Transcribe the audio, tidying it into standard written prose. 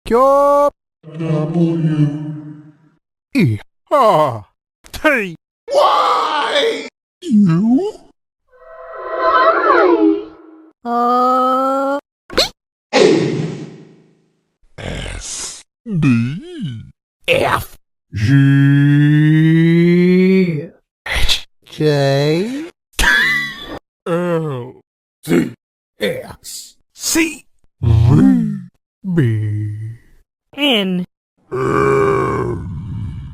Q W E R T Y U R S D F G J L Z X C V B N